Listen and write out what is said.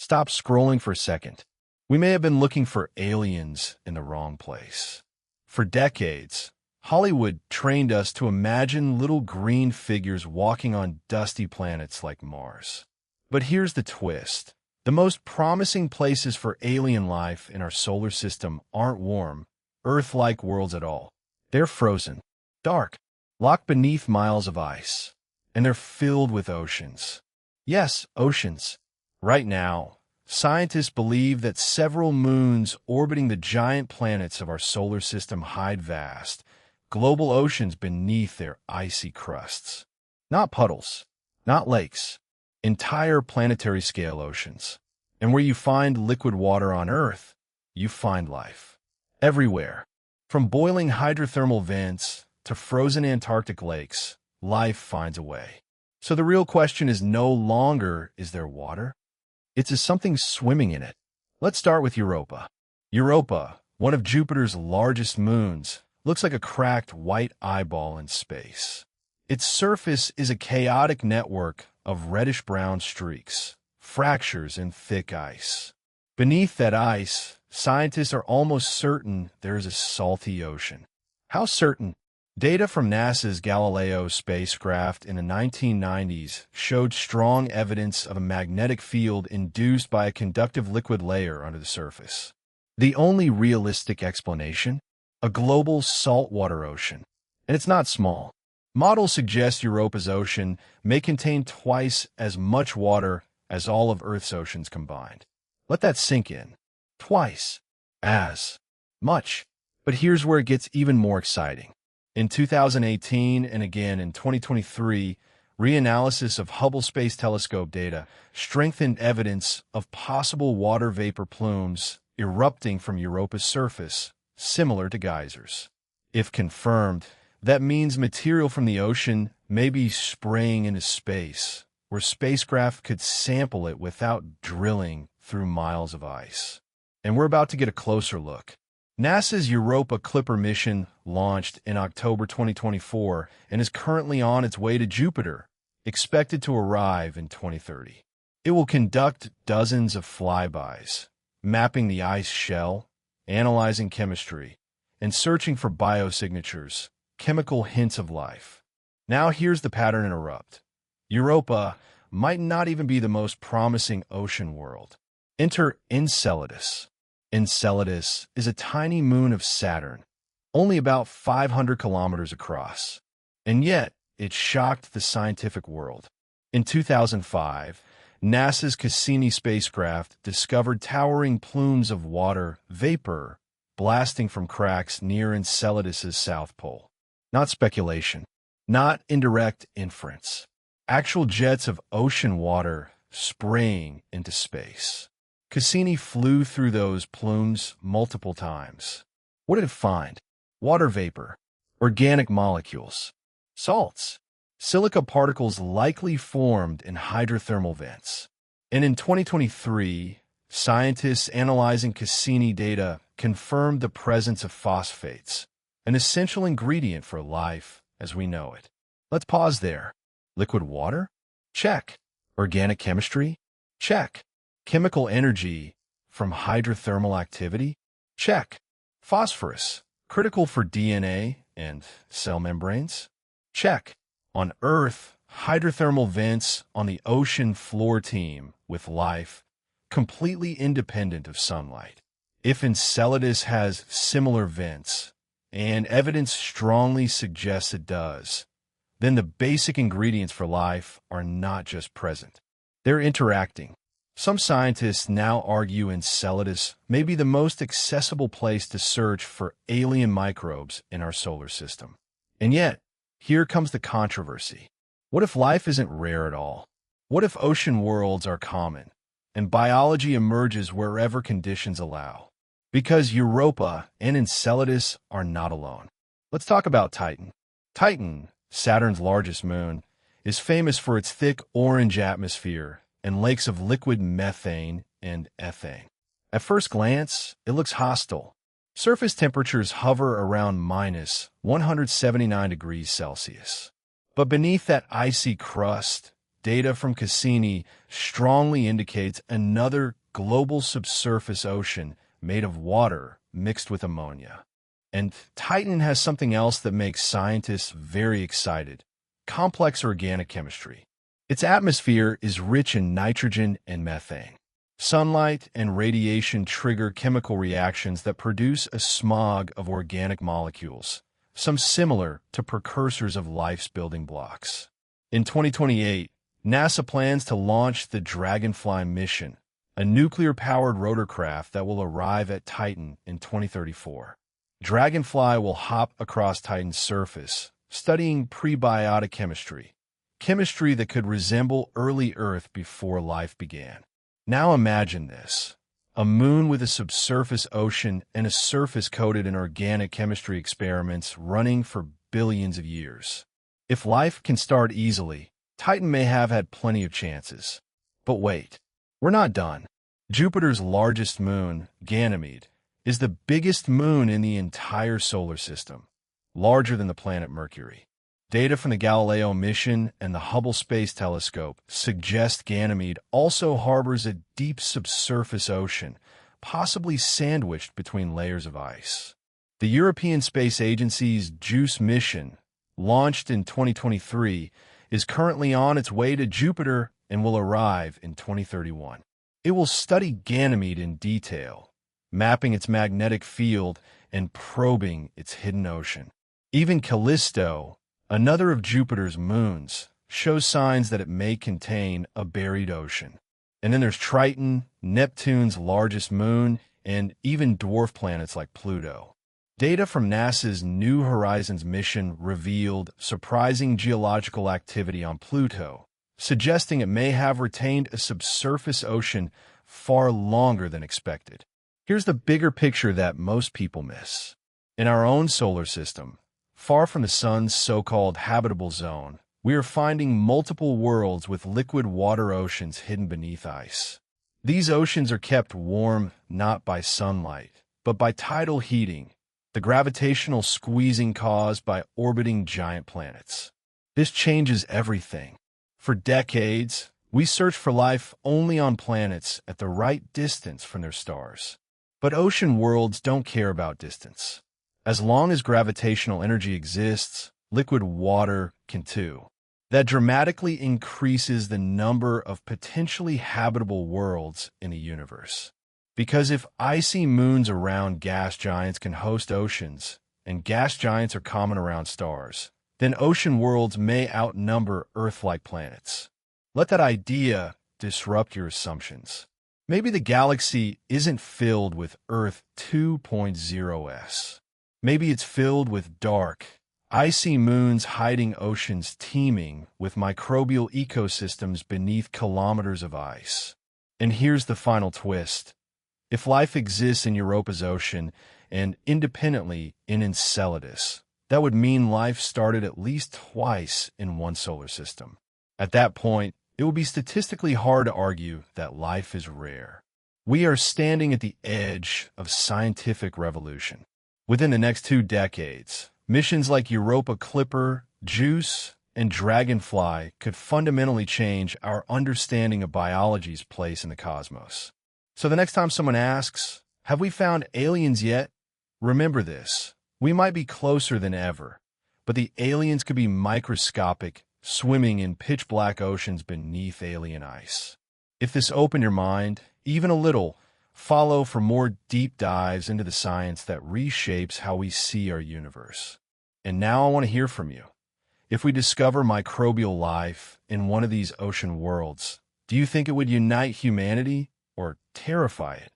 Stop scrolling for a second. We may have been looking for aliens in the wrong place. For decades, Hollywood trained us to imagine little green figures walking on dusty planets like Mars. But here's the twist. The most promising places for alien life in our solar system aren't warm, Earth-like worlds at all. They're frozen, dark, locked beneath miles of ice, and they're filled with oceans. Yes, oceans. Right now, scientists believe that several moons orbiting the giant planets of our solar system hide vast, global oceans beneath their icy crusts. Not puddles, not lakes, entire planetary-scale oceans. And where you find liquid water on Earth, you find life. Everywhere. From boiling hydrothermal vents to frozen Antarctic lakes, life finds a way. So the real question is no longer, is there water? It's is something swimming in it. Let's start with Europa. Europa, one of Jupiter's largest moons, looks like a cracked white eyeball in space. Its surface is a chaotic network of reddish-brown streaks, fractures in thick ice. Beneath that ice, scientists are almost certain there is a salty ocean. How certain? Data from NASA's Galileo spacecraft in the 1990s showed strong evidence of a magnetic field induced by a conductive liquid layer under the surface. The only realistic explanation? A global saltwater ocean. And it's not small. Models suggest Europa's ocean may contain twice as much water as all of Earth's oceans combined. Let that sink in. Twice as much. But here's where it gets even more exciting. In 2018 and again in 2023, reanalysis of Hubble Space Telescope data strengthened evidence of possible water vapor plumes erupting from Europa's surface, similar to geysers. If confirmed, that means material from the ocean may be spraying into space, where spacecraft could sample it without drilling through miles of ice. And we're about to get a closer look. NASA's Europa Clipper mission launched in October 2024 and is currently on its way to Jupiter, expected to arrive in 2030. It will conduct dozens of flybys, mapping the ice shell, analyzing chemistry, and searching for biosignatures, chemical hints of life. Now here's the pattern interrupt. Europa might not even be the most promising ocean world. Enter Enceladus. Enceladus is a tiny moon of Saturn, only about 500 kilometers across. And yet, it shocked the scientific world. In 2005, NASA's Cassini spacecraft discovered towering plumes of water vapor blasting from cracks near Enceladus's south pole. Not speculation, not indirect inference. Actual jets of ocean water spraying into space. Cassini flew through those plumes multiple times. What did it find? Water vapor, organic molecules, salts, silica particles likely formed in hydrothermal vents. And in 2023, scientists analyzing Cassini data confirmed the presence of phosphates, an essential ingredient for life as we know it. Let's pause there. Liquid water? Check. Organic chemistry? Check. Chemical energy from hydrothermal activity? Check. Phosphorus, critical for DNA and cell membranes? Check. On Earth, hydrothermal vents on the ocean floor teem with life, completely independent of sunlight. If Enceladus has similar vents, and evidence strongly suggests it does, then the basic ingredients for life are not just present. They're interacting. Some scientists now argue Enceladus may be the most accessible place to search for alien microbes in our solar system. And yet, here comes the controversy. What if life isn't rare at all? What if ocean worlds are common, and biology emerges wherever conditions allow? Because Europa and Enceladus are not alone. Let's talk about Titan. Titan, Saturn's largest moon, is famous for its thick orange atmosphere and lakes of liquid methane and ethane. At first glance, it looks hostile. Surface temperatures hover around minus 179 degrees Celsius. But beneath that icy crust, data from Cassini strongly indicates another global subsurface ocean made of water mixed with ammonia. And Titan has something else that makes scientists very excited: complex organic chemistry. Its atmosphere is rich in nitrogen and methane. Sunlight and radiation trigger chemical reactions that produce a smog of organic molecules, some similar to precursors of life's building blocks. In 2028, NASA plans to launch the Dragonfly mission, a nuclear-powered rotorcraft that will arrive at Titan in 2034. Dragonfly will hop across Titan's surface, studying prebiotic chemistry, chemistry that could resemble early Earth before life began. Now imagine this: a moon with a subsurface ocean and a surface coated in organic chemistry experiments running for billions of years. If life can start easily, Titan may have had plenty of chances. But wait, we're not done. Jupiter's largest moon, Ganymede, is the biggest moon in the entire solar system, larger than the planet Mercury. Data from the Galileo mission and the Hubble Space Telescope suggest Ganymede also harbors a deep subsurface ocean, possibly sandwiched between layers of ice. The European Space Agency's JUICE mission, launched in 2023, is currently on its way to Jupiter and will arrive in 2031. It will study Ganymede in detail, mapping its magnetic field and probing its hidden ocean. Even Callisto, another of Jupiter's moons, shows signs that it may contain a buried ocean. And then there's Triton, Neptune's largest moon, and even dwarf planets like Pluto. Data from NASA's New Horizons mission revealed surprising geological activity on Pluto, suggesting it may have retained a subsurface ocean far longer than expected. Here's the bigger picture that most people miss. In our own solar system, far from the sun's so-called habitable zone, we are finding multiple worlds with liquid water oceans hidden beneath ice. These oceans are kept warm not by sunlight, but by tidal heating, the gravitational squeezing caused by orbiting giant planets. This changes everything. For decades, we searched for life only on planets at the right distance from their stars. But ocean worlds don't care about distance. As long as gravitational energy exists, liquid water can too. That dramatically increases the number of potentially habitable worlds in the universe. Because if icy moons around gas giants can host oceans, and gas giants are common around stars, then ocean worlds may outnumber Earth-like planets. Let that idea disrupt your assumptions. Maybe the galaxy isn't filled with Earth 2.0s. Maybe it's filled with dark, icy moons hiding oceans teeming with microbial ecosystems beneath kilometers of ice. And here's the final twist. If life exists in Europa's ocean and independently in Enceladus, that would mean life started at least twice in one solar system. At that point, it would be statistically hard to argue that life is rare. We are standing at the edge of scientific revolution. Within the next 2 decades, missions like Europa Clipper, JUICE, and Dragonfly could fundamentally change our understanding of biology's place in the cosmos. So the next time someone asks, "Have we found aliens yet?" remember this: we might be closer than ever, but the aliens could be microscopic, swimming in pitch-black oceans beneath alien ice. If this opened your mind, even a little, follow for more deep dives into the science that reshapes how we see our universe. And now I want to hear from you. If we discover microbial life in one of these ocean worlds, do you think it would unite humanity or terrify it?